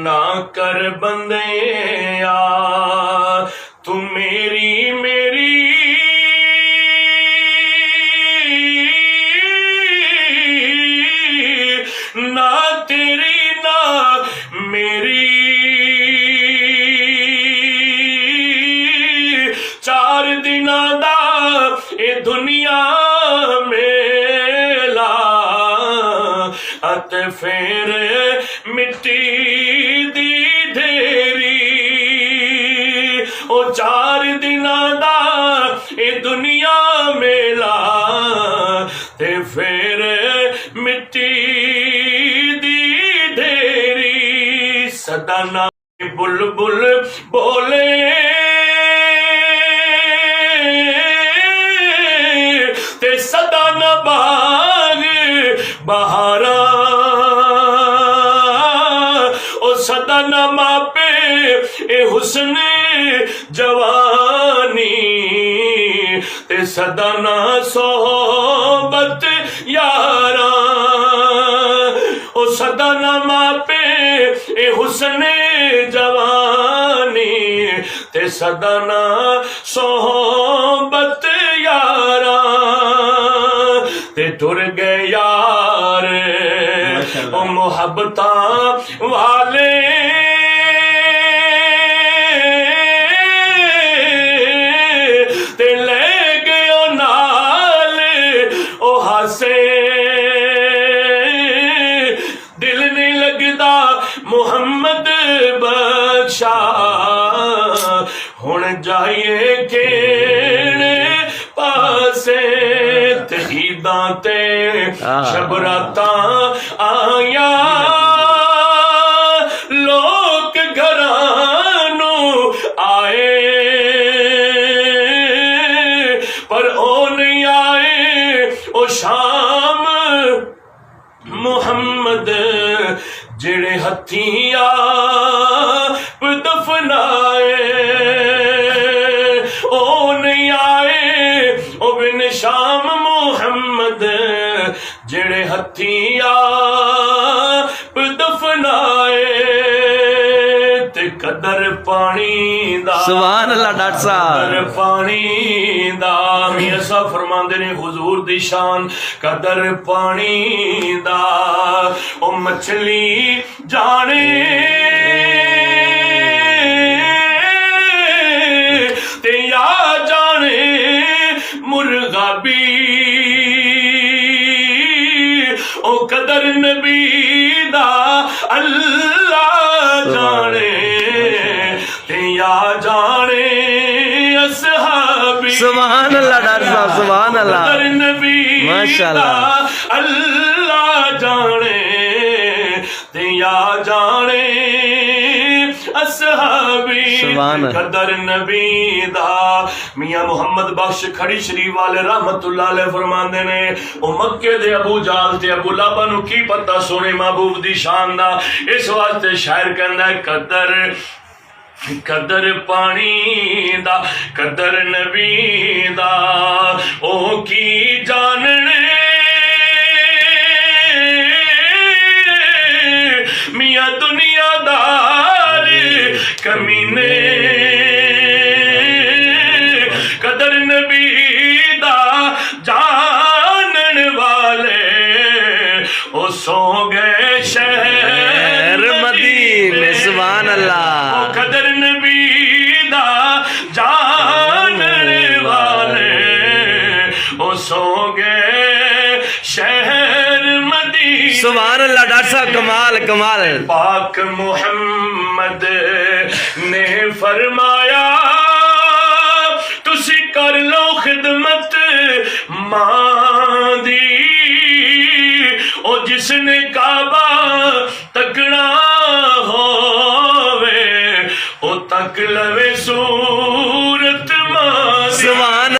ना कर बंदिया तू मेरी मेरी ना तेरी ना मेरी चार दिना दा ए दुनिया मेला अत फिर मिट्टी दी ढेरी ओ चार दिना दा ए दुनिया मेला ते फिर मिट्टी दी ढेरी सदा ना बुलबुल बोले ते सदा ना बाग बहारा ओ सदा ना मापे ए हुस्न जवानी ते सदा ना सोहबत यारा ओ सदा ना मापे ए हुस्न जवानी ते सदा ना सोहबत यारा ते टुर गए यार ओ मुहब्बता वाले ते ले गए नाल ओ हासे दिल नहीं लगदा मुहम्मद बख्शा हुण जाइए केड़े पासे ते ईदां ते शबरातां आया लोक घरां नूं आए पर ओ नहीं आए ओ शाम मुहम्मद जेड़े हथीं आप दफनाए ओ नहीं आए ओ बिन शाम मुहम्मद जेड़े हथीं आप दफनाए ते कदर पानी दा सुभान अल्लाह डॉक्टर साहब कदर पानी दा मियां साहब फरमांदे ने हुजूर दी शान कदर पानी दा ओ मछली जाने ते या जाने मुर्गा भी ओ कदर नबी दा अल्लाह जाने ते या जाने असहाबी सुभान अल्लाह डॉक्टर साहब सुभान अल्लाह कदर नबी माशाअल्लाह अल्लाह जाने ते या जाने असहाबी कदर नबी दा मियां मुहम्मद बख्श खड़ी शरीफ वाले रहमतुल्लाह अलैह फरमांदे ने ओ मक्के दे अबू जाल ते अबू लाबा नु की पता सोने महबूब दी शान दा इस वास्ते शायर कहंदा है कदर पानी दा कदर नबी दा ओ की जानने मियां दुनियादार कमीने कदर नबी दा जानन वाले ओ सो गए शहर मदीने सुभान अल्लाह कदर नबी दा जानन वाले ओ सो गए शहर मदीने सुभान अल्लाह डॉक्टर साहब कमाल कमाल पाक मुहम्मद ने फरमाया तुसी कर लो खिदमत मां दी ओ जिसने काबा तकना होवे ओ तक लवे सू